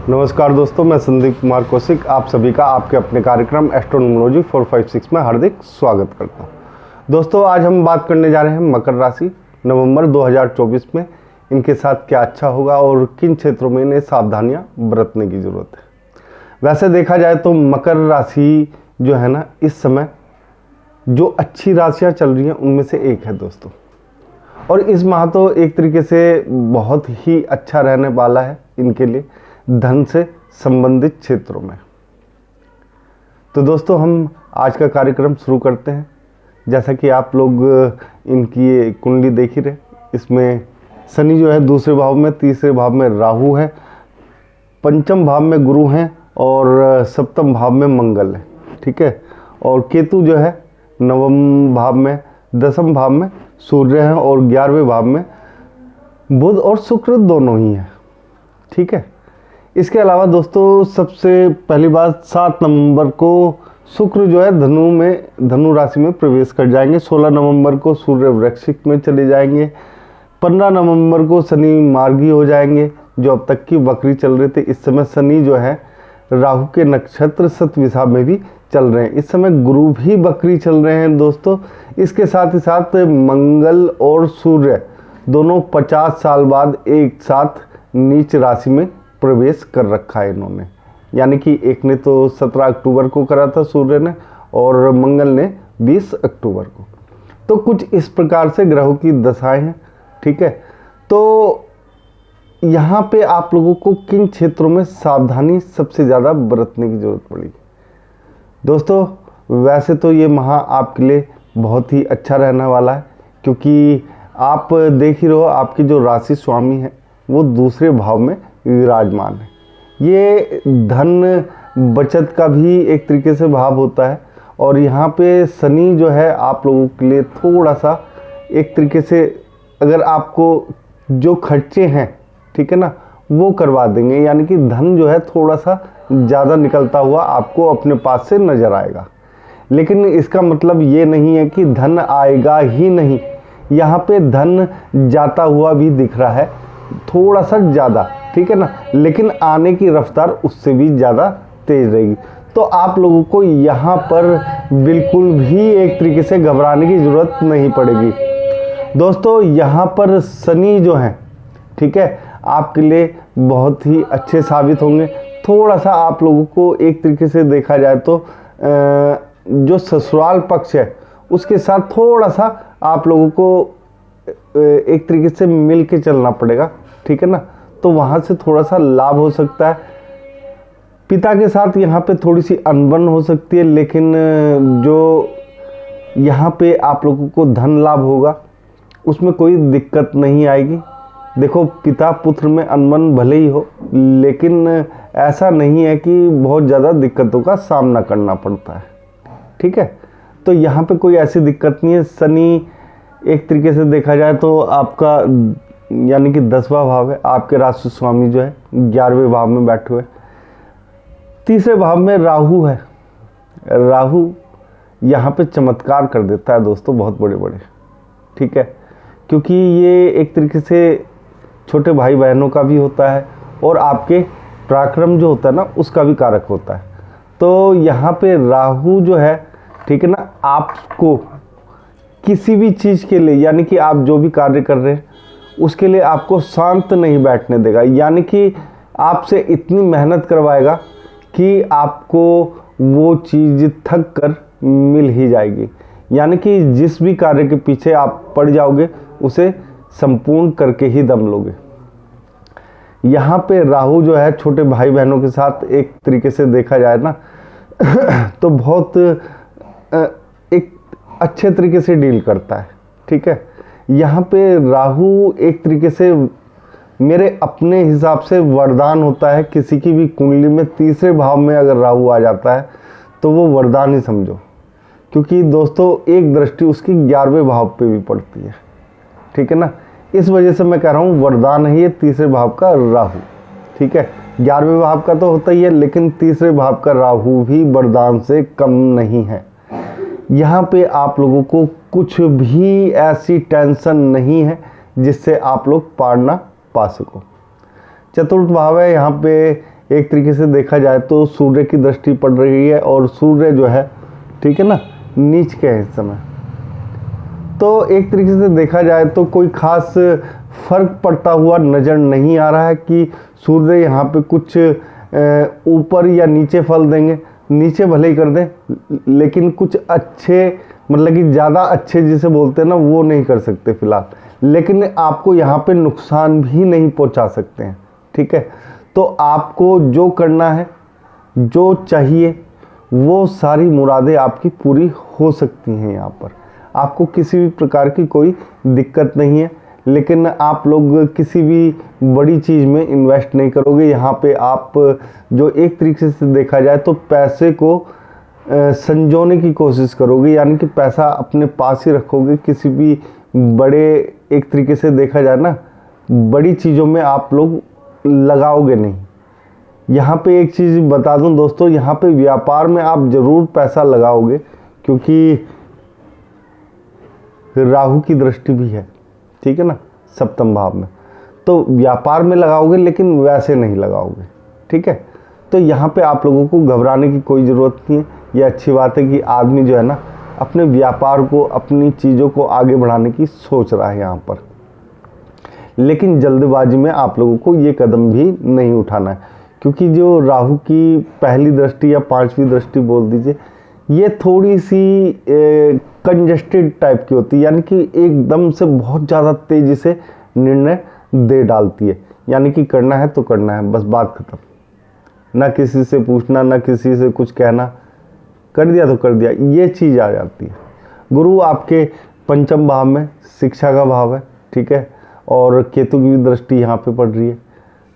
नमस्कार दोस्तों, मैं संदीप कुमार कौशिक आप सभी का आपके अपने कार्यक्रम एस्ट्रोनॉमोलॉजी 456 में हार्दिक स्वागत करता हूं। दोस्तों, आज हम बात करने जा रहे हैं मकर राशि नवंबर 2024 में इनके साथ क्या अच्छा होगा और किन क्षेत्रों में इन्हें सावधानियां बरतने की ज़रूरत है। वैसे देखा जाए तो मकर राशि जो है ना, इस समय जो अच्छी राशियाँ चल रही हैं उनमें से एक है दोस्तों। और इस माह तो एक तरीके से बहुत ही अच्छा रहने वाला है इनके लिए धन से संबंधित क्षेत्रों में। तो दोस्तों, हम आज का कार्यक्रम शुरू करते हैं। जैसा कि आप लोग इनकी ये कुंडली देख ही रहे, इसमें शनि जो है दूसरे भाव में, तीसरे भाव में राहु है, पंचम भाव में गुरु हैं और सप्तम भाव में मंगल है। ठीक है। और केतु जो है नवम भाव में, दसम भाव में सूर्य हैं और 11वें भाव में बुध और शुक्र दोनों ही हैं। ठीक है। इसके अलावा दोस्तों, सबसे पहली बात, 7 नवंबर को शुक्र जो है धनु राशि में प्रवेश कर जाएंगे। 16 नवंबर को सूर्य वृश्चिक में चले जाएंगे। 15 नवंबर को शनि मार्गी हो जाएंगे, जो अब तक की वक्री चल रहे थे। इस समय शनि जो है राहु के नक्षत्र शतभिषा में भी चल रहे हैं। इस समय गुरु भी वक्री चल रहे हैं दोस्तों। इसके साथ ही साथ मंगल और सूर्य दोनों 50 साल बाद एक साथ नीच राशि में प्रवेश कर रखा है इन्होंने। यानी कि एक ने तो 17 अक्टूबर को करा था सूर्य ने, और मंगल ने 20 अक्टूबर को। तो कुछ इस प्रकार से ग्रहों की दशाएं हैं। ठीक है। तो यहाँ पे आप लोगों को किन क्षेत्रों में सावधानी सबसे ज़्यादा बरतने की जरूरत पड़ेगी दोस्तों? वैसे तो ये माह आपके लिए बहुत ही अच्छा रहने वाला है, क्योंकि आप देख ही रहो, आपकी जो राशि स्वामी है वो दूसरे भाव में विराजमान है। ये धन बचत का भी एक तरीके से भाव होता है। और यहाँ पे शनि जो है आप लोगों के लिए थोड़ा सा एक तरीके से, अगर आपको जो खर्चे हैं, ठीक है ना, वो करवा देंगे। यानी कि धन जो है थोड़ा सा ज़्यादा निकलता हुआ आपको अपने पास से नज़र आएगा। लेकिन इसका मतलब ये नहीं है कि धन आएगा ही नहीं। यहाँ पे धन जाता हुआ भी दिख रहा है, थोड़ा सा ज़्यादा। ठीक है ना। लेकिन आने की रफ्तार उससे भी ज़्यादा तेज रहेगी। तो आप लोगों को यहाँ पर बिल्कुल भी एक तरीके से घबराने की ज़रूरत नहीं पड़ेगी दोस्तों। यहाँ पर शनि जो है, ठीक है, आपके लिए बहुत ही अच्छे साबित होंगे। थोड़ा सा आप लोगों को एक तरीके से देखा जाए तो जो ससुराल पक्ष है उसके साथ थोड़ा सा आप लोगों को एक तरीके से मिल के चलना पड़ेगा। ठीक है ना। तो वहाँ से थोड़ा सा लाभ हो सकता है। पिता के साथ यहाँ पे थोड़ी सी अनबन हो सकती है, लेकिन जो यहाँ पे आप लोगों को धन लाभ होगा उसमें कोई दिक्कत नहीं आएगी। देखो, पिता पुत्र में अनबन भले ही हो, लेकिन ऐसा नहीं है कि बहुत ज़्यादा दिक्कतों का सामना करना पड़ता है। ठीक है। तो यहाँ पे कोई ऐसी दिक्कत नहीं है। शनि एक तरीके से देखा जाए तो आपका यानी कि 10वां भाव है, आपके राशि स्वामी जो है 11वें भाव में बैठे हुए। तीसरे भाव में राहु है। राहु यहाँ पे चमत्कार कर देता है दोस्तों, बहुत बड़े बड़े। ठीक है। क्योंकि ये एक तरीके से छोटे भाई बहनों का भी होता है और आपके पराक्रम जो होता है ना, उसका भी कारक होता है। तो यहाँ पे राहु जो है, ठीक है ना, आपको किसी भी चीज़ के लिए, यानी कि आप जो भी कार्य कर रहे हैं उसके लिए आपको शांत नहीं बैठने देगा। यानी कि आपसे इतनी मेहनत करवाएगा कि आपको वो चीज़ थक कर मिल ही जाएगी। यानी कि जिस भी कार्य के पीछे आप पड़ जाओगे उसे संपूर्ण करके ही दम लोगे। यहाँ पे राहु जो है छोटे भाई बहनों के साथ एक तरीके से देखा जाए ना तो बहुत एक अच्छे तरीके से डील करता है। ठीक है। यहाँ पे राहु एक तरीके से मेरे अपने हिसाब से वरदान होता है। किसी की भी कुंडली में तीसरे भाव में अगर राहु आ जाता है तो वो वरदान ही समझो, क्योंकि दोस्तों एक दृष्टि उसकी 11वें भाव पे भी पड़ती है। ठीक है ना। इस वजह से मैं कह रहा हूँ वरदान है ये तीसरे भाव का राहु। ठीक है। 11वें भाव का तो होता ही है, लेकिन तीसरे भाव का राहु भी वरदान से कम नहीं है। यहाँ पे आप लोगों को कुछ भी ऐसी टेंशन नहीं है जिससे आप लोग पार ना पा सको। चतुर्थ भाव है, यहाँ पे एक तरीके से देखा जाए तो सूर्य की दृष्टि पड़ रही है और सूर्य जो है, ठीक है ना, नीच के है इस समय। तो एक तरीके से देखा जाए तो कोई खास फर्क पड़ता हुआ नज़र नहीं आ रहा है कि सूर्य यहाँ पे कुछ ऊपर या नीचे फल देंगे। नीचे भले ही कर दें, लेकिन कुछ अच्छे, मतलब कि ज़्यादा अच्छे जिसे बोलते हैं ना, वो नहीं कर सकते फिलहाल। लेकिन आपको यहाँ पे नुकसान भी नहीं पहुँचा सकते हैं, ठीक है। तो आपको जो करना है, जो चाहिए, वो सारी मुरादें आपकी पूरी हो सकती हैं। यहाँ पर आपको किसी भी प्रकार की कोई दिक्कत नहीं है। लेकिन आप लोग किसी भी बड़ी चीज़ में इन्वेस्ट नहीं करोगे। यहाँ पे आप जो एक तरीके से देखा जाए तो पैसे को संजोने की कोशिश करोगे, यानी कि पैसा अपने पास ही रखोगे। किसी भी बड़े, एक तरीके से देखा जाए ना, बड़ी चीज़ों में आप लोग लगाओगे नहीं। यहाँ पे एक चीज़ बता दूं दोस्तों, यहाँ पे व्यापार में आप ज़रूर पैसा लगाओगे, क्योंकि राहु की दृष्टि भी है, ठीक है ना, सप्तम भाव में। तो व्यापार में लगाओगे, लेकिन वैसे नहीं लगाओगे, ठीक है। तो यहाँ पे आप लोगों को घबराने की कोई ज़रूरत नहीं है। ये अच्छी बात है कि आदमी जो है ना, अपने व्यापार को, अपनी चीज़ों को आगे बढ़ाने की सोच रहा है यहाँ पर। लेकिन जल्दबाजी में आप लोगों को ये कदम भी नहीं उठाना है, क्योंकि जो राहु की पहली दृष्टि या पांचवी दृष्टि बोल दीजिए, ये थोड़ी सी कंजस्टेड टाइप की होती है, यानी कि एकदम से बहुत ज़्यादा तेज़ी से निर्णय दे डालती है। यानी कि करना है तो करना है, बस बात खत्म। ना किसी से पूछना, ना किसी से कुछ कहना, कर दिया तो कर दिया, ये चीज़ आ जाती है। गुरु आपके पंचम भाव में शिक्षा का भाव है, ठीक है, और केतु की भी दृष्टि यहाँ पे पड़ रही है।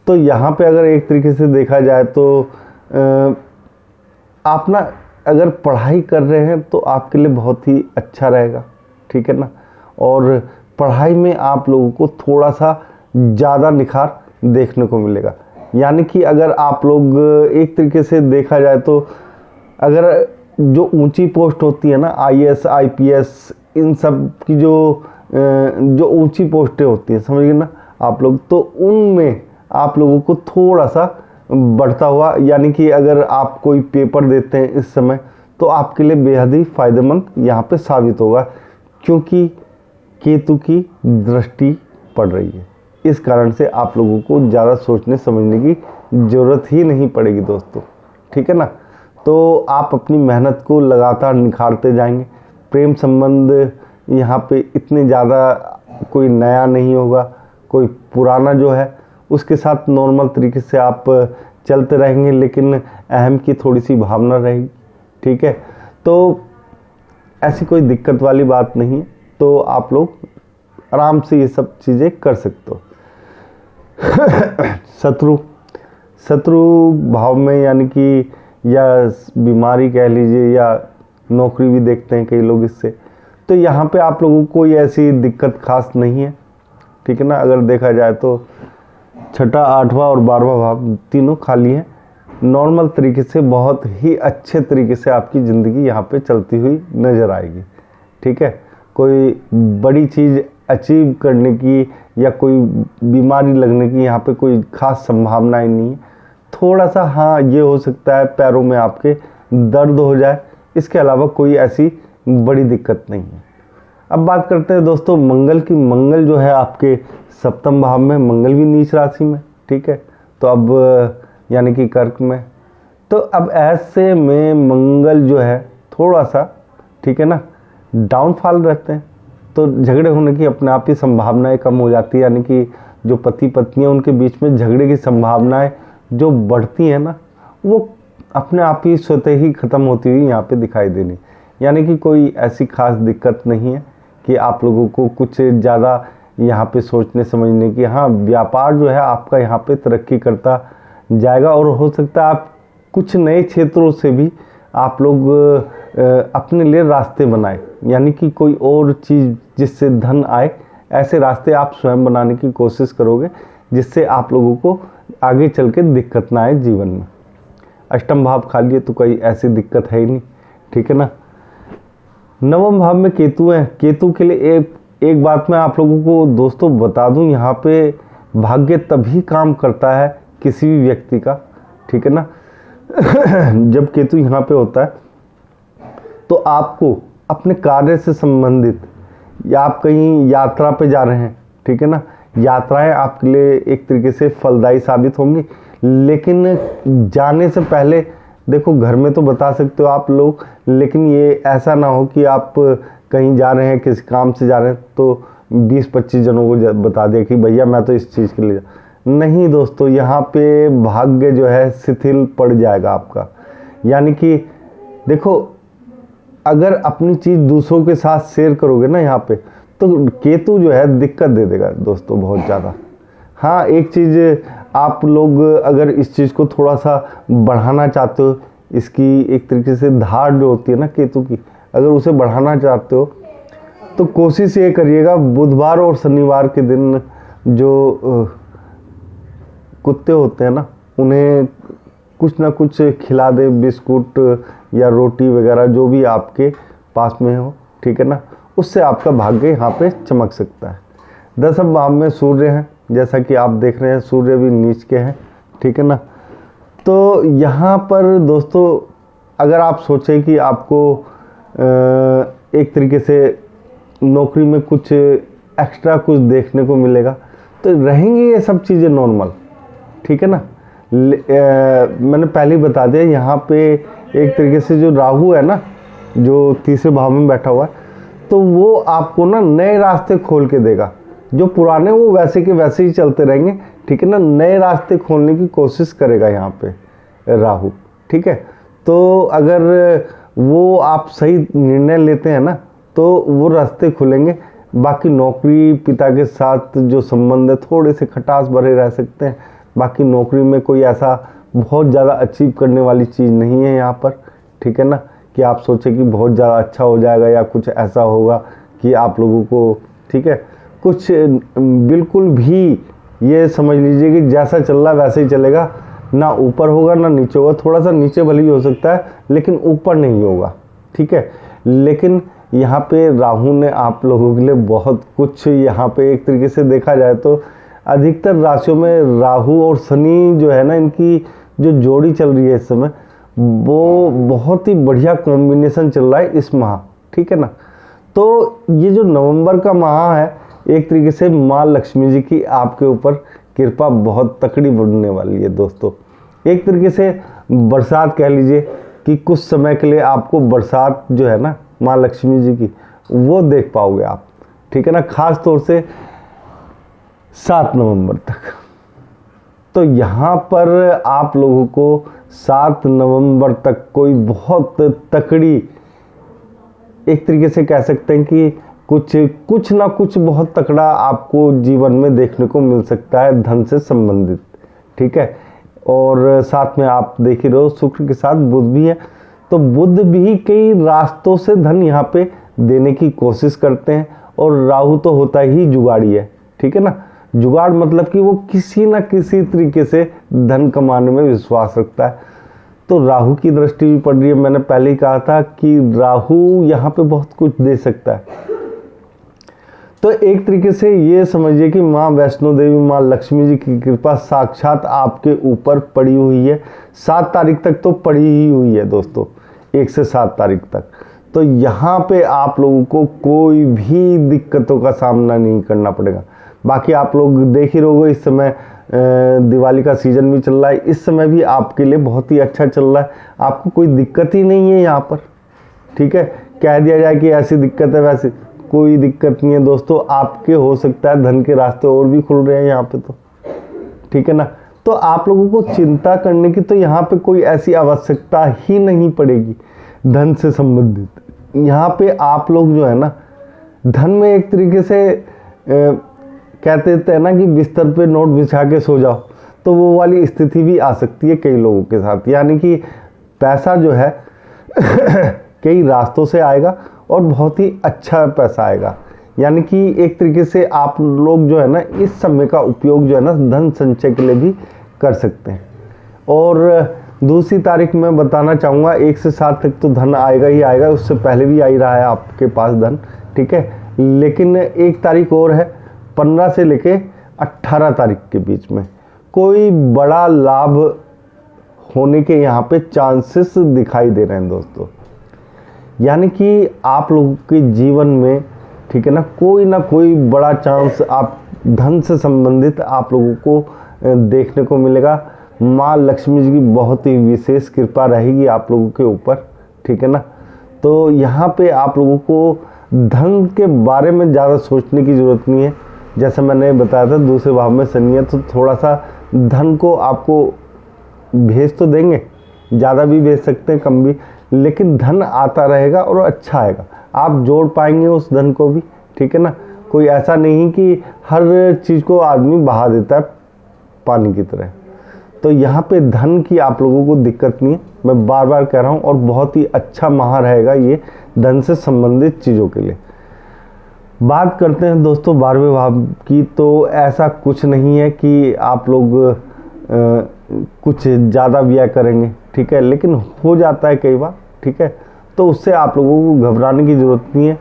तो यहाँ पे अगर एक तरीके से देखा जाए तो आप ना अगर पढ़ाई कर रहे हैं तो आपके लिए बहुत ही अच्छा रहेगा, ठीक है ना। और पढ़ाई में आप लोगों को थोड़ा सा ज़्यादा निखार देखने को मिलेगा। यानी कि अगर आप लोग एक तरीके से देखा जाए तो अगर जो ऊंची पोस्ट होती है ना, IAS IPS, इन सब की जो ऊंची पोस्टें होती हैं, समझिए ना आप लोग, तो उनमें आप लोगों को थोड़ा सा बढ़ता हुआ, यानी कि अगर आप कोई पेपर देते हैं इस समय, तो आपके लिए बेहद ही फायदेमंद यहाँ पे साबित होगा, क्योंकि केतु की दृष्टि पड़ रही है। इस कारण से आप लोगों को ज़्यादा सोचने समझने की ज़रूरत ही नहीं पड़ेगी दोस्तों, ठीक है ना। तो आप अपनी मेहनत को लगातार निखारते जाएंगे। प्रेम संबंध यहाँ पे इतने ज़्यादा कोई नया नहीं होगा, कोई पुराना जो है उसके साथ नॉर्मल तरीके से आप चलते रहेंगे, लेकिन अहम की थोड़ी सी भावना रहेगी, ठीक है। तो ऐसी कोई दिक्कत वाली बात नहीं है, तो आप लोग आराम से ये सब चीज़ें कर सकते हो। शत्रु भाव में, यानी कि या बीमारी कह लीजिए या नौकरी भी देखते हैं कई लोग इससे, तो यहाँ पे आप लोगों को कोई ऐसी दिक्कत खास नहीं है, ठीक है ना। अगर देखा जाए तो छठा, आठवां और 12वां भाव तीनों खाली हैं। नॉर्मल तरीके से, बहुत ही अच्छे तरीके से आपकी ज़िंदगी यहाँ पे चलती हुई नज़र आएगी, ठीक है। कोई बड़ी चीज़ अचीव करने की या कोई बीमारी लगने की यहाँ पे कोई ख़ास संभावनाएं नहीं है। थोड़ा सा हाँ ये हो सकता है पैरों में आपके दर्द हो जाए, इसके अलावा कोई ऐसी बड़ी दिक्कत नहीं है। अब बात करते हैं दोस्तों मंगल की। मंगल जो है आपके सप्तम भाव में, मंगल भी नीच राशि में, ठीक है। तो अब यानी कि कर्क में, तो अब ऐसे में मंगल जो है थोड़ा सा, ठीक है ना, डाउनफॉल रहते हैं। तो झगड़े होने की अपने आप ही संभावनाएं कम हो जाती है, यानी कि जो पति पत्नी है उनके बीच में झगड़े की संभावनाएं जो बढ़ती हैं ना, वो अपने आप ही स्वतः ही ख़त्म होती हुई यहाँ पे दिखाई देनी। यानी कि कोई ऐसी खास दिक्कत नहीं है कि आप लोगों को कुछ ज़्यादा यहाँ पे सोचने समझने की। हाँ, व्यापार जो है आपका यहाँ पे तरक्की करता जाएगा, और हो सकता है आप कुछ नए क्षेत्रों से भी आप लोग अपने लिए रास्ते बनाए, यानी कि कोई और चीज़ जिससे धन आए, ऐसे रास्ते आप स्वयं बनाने की कोशिश करोगे, जिससे आप लोगों को आगे चल के दिक्कत ना आए जीवन में। अष्टम भाव खाली है तो कोई ऐसी दिक्कत है ही नहीं, ठीक है ना। नवम भाव में केतु है। केतु के लिए एक बात मैं आप लोगों को दोस्तों बता दूं, यहाँ पे भाग्य तभी काम करता है किसी भी व्यक्ति का ठीक है ना। जब केतु यहाँ पे होता है तो आपको अपने कार्य से संबंधित, या आप कहीं यात्रा पे जा रहे हैं, ठीक है ना, यात्राएं आपके लिए एक तरीके से फलदायी साबित होंगी। लेकिन जाने से पहले देखो, घर में तो बता सकते हो आप लोग, लेकिन ये ऐसा ना हो कि आप कहीं जा रहे हैं, किसी काम से जा रहे हैं, तो 20-25 जनों को बता दिया कि भैया मैं तो इस चीज़ के लिए नहीं। दोस्तों, यहाँ पे भाग्य जो है शिथिल पड़ जाएगा आपका। यानी कि देखो, अगर अपनी चीज़ दूसरों के साथ शेयर करोगे ना यहाँ पे, तो केतु जो है दिक्कत दे देगा दोस्तों, बहुत ज़्यादा। हाँ, एक चीज़ आप लोग अगर इस चीज़ को थोड़ा सा बढ़ाना चाहते हो, इसकी एक तरीके से धार जो होती है ना केतु की, अगर उसे बढ़ाना चाहते हो तो कोशिश ये करिएगा, बुधवार और शनिवार के दिन जो कुत्ते होते हैं ना, उन्हें कुछ ना कुछ खिला दे, बिस्कुट या रोटी वगैरह जो भी आपके पास में हो, ठीक है ना। उससे आपका भाग्य यहाँ पे चमक सकता है। 10वें भाव में सूर्य हैं, जैसा कि आप देख रहे हैं, सूर्य भी नीच के हैं, ठीक है ना। तो यहाँ पर दोस्तों, अगर आप सोचें कि आपको एक तरीके से नौकरी में कुछ एक्स्ट्रा कुछ देखने को मिलेगा, तो रहेंगी ये सब चीज़ें नॉर्मल, ठीक है ना। मैंने पहले ही बता दिया, यहाँ पे एक तरीके से जो राहु है ना, जो तीसरे भाव में बैठा हुआ है, तो वो आपको ना नए रास्ते खोल के देगा। जो पुराने वो वैसे के वैसे ही चलते रहेंगे, ठीक है ना। नए रास्ते खोलने की कोशिश करेगा यहाँ पे राहु, ठीक है। तो अगर वो आप सही निर्णय लेते हैं ना, तो वो रास्ते खुलेंगे। बाकी नौकरी, पिता के साथ जो संबंध है, थोड़े से खटास भरे रह सकते हैं। बाकी नौकरी में कोई ऐसा बहुत ज़्यादा अचीव करने वाली चीज़ नहीं है यहाँ पर, ठीक है ना, कि आप सोचें कि बहुत ज़्यादा अच्छा हो जाएगा या कुछ ऐसा होगा कि आप लोगों को, ठीक है, कुछ बिल्कुल भी ये समझ लीजिए कि जैसा चल रहा है वैसे ही चलेगा, ना ऊपर होगा ना नीचे होगा। थोड़ा सा नीचे भले ही हो सकता है, लेकिन ऊपर नहीं होगा, ठीक है। लेकिन यहाँ पे राहु ने आप लोगों के लिए बहुत कुछ, यहाँ पे एक तरीके से देखा जाए तो अधिकतर राशियों में राहु और शनि जो है ना, इनकी जो जोड़ी चल रही है इस समय, वो बहुत ही बढ़िया कॉम्बिनेशन चल रहा है इस माह, ठीक है ना। तो ये जो नवंबर का माह है, एक तरीके से माँ लक्ष्मी जी की आपके ऊपर कृपा बहुत तकड़ी बढ़ने वाली है दोस्तों। एक तरीके से बरसात कह लीजिए कि कुछ समय के लिए आपको बरसात जो है ना माँ लक्ष्मी जी की, वो देख पाओगे आप, ठीक है ना, खास तौर से 7 नवंबर तक। तो यहाँ पर आप लोगों को 7 नवंबर तक कोई बहुत तकड़ी, एक तरीके से कह सकते हैं कि कुछ ना कुछ बहुत तकड़ा आपको जीवन में देखने को मिल सकता है, धन से संबंधित, ठीक है। और साथ में आप देख ही रहो, शुक्र के साथ बुध भी है, तो बुध भी कई रास्तों से धन यहाँ पे देने की कोशिश करते हैं। और राहु तो होता ही जुगाड़ी है, ठीक है ना। जुगाड़ मतलब कि वो किसी ना किसी तरीके से धन कमाने में विश्वास रखता है। तो राहु की दृष्टि भी पड़ रही है। मैंने पहले ही कहा था कि राहु यहाँ पे बहुत कुछ दे सकता है। तो एक तरीके से ये समझिए कि माँ वैष्णो देवी, माँ लक्ष्मी जी की कृपा साक्षात आपके ऊपर पड़ी हुई है। 7 तारीख तक तो पड़ी ही हुई है दोस्तों, 1 से 7 तारीख तक। तो यहाँ पे आप लोगों को कोई भी दिक्कतों का सामना नहीं करना पड़ेगा। बाकी आप लोग देख ही रहोगे, इस समय दिवाली का सीजन भी चल रहा है, इस समय भी आपके लिए बहुत ही अच्छा चल रहा है। आपको कोई दिक्कत ही नहीं है यहाँ पर, ठीक है। कह दिया जाए कि ऐसी दिक्कत है, वैसे कोई दिक्कत नहीं है दोस्तों। आपके हो सकता है धन के रास्ते और भी खुल रहे हैं यहाँ पे, तो ठीक है ना। तो आप लोगों को चिंता करने की तो यहाँ पे कोई ऐसी आवश्यकता ही नहीं पड़ेगी धन से संबंधित। यहाँ पे आप लोग जो है ना, धन में एक तरीके से कहते हैं ना कि बिस्तर पे नोट बिछा के सो जाओ, तो वो वाली स्थिति भी आ सकती है कई लोगों के साथ। यानी कि पैसा जो है कई रास्तों से आएगा और बहुत ही अच्छा पैसा आएगा। यानी कि एक तरीके से आप लोग जो है ना, इस समय का उपयोग जो है ना धन संचय के लिए भी कर सकते हैं। और दूसरी तारीख में बताना चाहूँगा, 1 से 7 तक तो धन आएगा ही आएगा, उससे पहले भी आ ही रहा है आपके पास धन, ठीक है। लेकिन 1 तारीख और है, 15 से लेके 18 तारीख के बीच में कोई बड़ा लाभ होने के यहाँ पे चांसेस दिखाई दे रहे हैं दोस्तों। यानी कि आप लोगों के जीवन में, ठीक है ना कोई बड़ा चांस आप धन से संबंधित आप लोगों को देखने को मिलेगा। माँ लक्ष्मी जी की बहुत ही विशेष कृपा रहेगी आप लोगों के ऊपर, ठीक है ना। तो यहाँ पे आप लोगों को धन के बारे में ज़्यादा सोचने की ज़रूरत नहीं है। जैसे मैंने बताया था दूसरे भाव में शनि है, तो थोड़ा सा धन को आपको भेज तो देंगे, ज़्यादा भी भेज सकते हैं कम भी, लेकिन धन आता रहेगा और अच्छा आएगा, आप जोड़ पाएंगे उस धन को भी, ठीक है ना। कोई ऐसा नहीं कि हर चीज़ को आदमी बहा देता है पानी की तरह। तो यहाँ पे धन की आप लोगों को दिक्कत नहीं है, मैं बार बार कह रहा हूँ, और बहुत ही अच्छा माह रहेगा ये धन से संबंधित चीज़ों के लिए। बात करते हैं दोस्तों 12वें भाव की। तो ऐसा कुछ नहीं है कि आप लोग कुछ ज़्यादा व्यय करेंगे, ठीक है, लेकिन हो जाता है कई बार, ठीक है। तो उससे आप लोगों को घबराने की ज़रूरत नहीं है।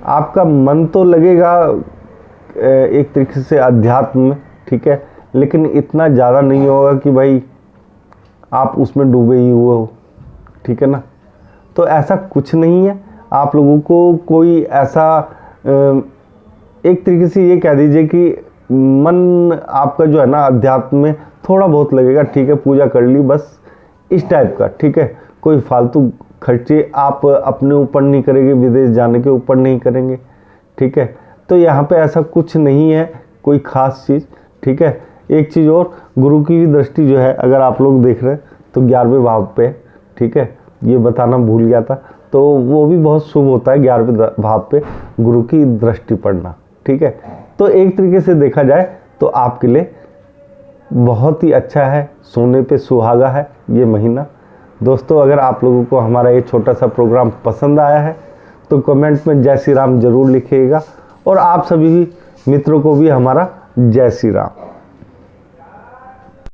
आपका मन तो लगेगा एक तरीके से अध्यात्म में, ठीक है, लेकिन इतना ज़्यादा नहीं होगा कि भाई आप उसमें डूबे ही हुए हो, ठीक है ना। तो ऐसा कुछ नहीं है। आप लोगों को कोई ऐसा एक तरीके से ये कह दीजिए कि मन आपका जो है ना अध्यात्म में थोड़ा बहुत लगेगा, ठीक है, पूजा कर ली बस, इस टाइप का, ठीक है। कोई फालतू खर्चे आप अपने ऊपर नहीं करेंगे, विदेश जाने के ऊपर नहीं करेंगे, ठीक है। तो यहाँ पे ऐसा कुछ नहीं है कोई ख़ास चीज़, ठीक है। एक चीज़ और, गुरु की भी दृष्टि जो है अगर आप लोग देख रहे हैं तो 11वें भाव पे, ठीक है, ये बताना भूल गया था। तो वो भी बहुत शुभ होता है 11वें भाव पे गुरु की दृष्टि पड़ना, ठीक है। तो एक तरीके से देखा जाए तो आपके लिए बहुत ही अच्छा है, सोने पे सुहागा है ये महीना। दोस्तों अगर आप लोगों को हमारा ये छोटा सा प्रोग्राम पसंद आया है तो कमेंट में जय श्री राम ज़रूर लिखिएगा, और आप सभी मित्रों को भी हमारा जय श्री राम।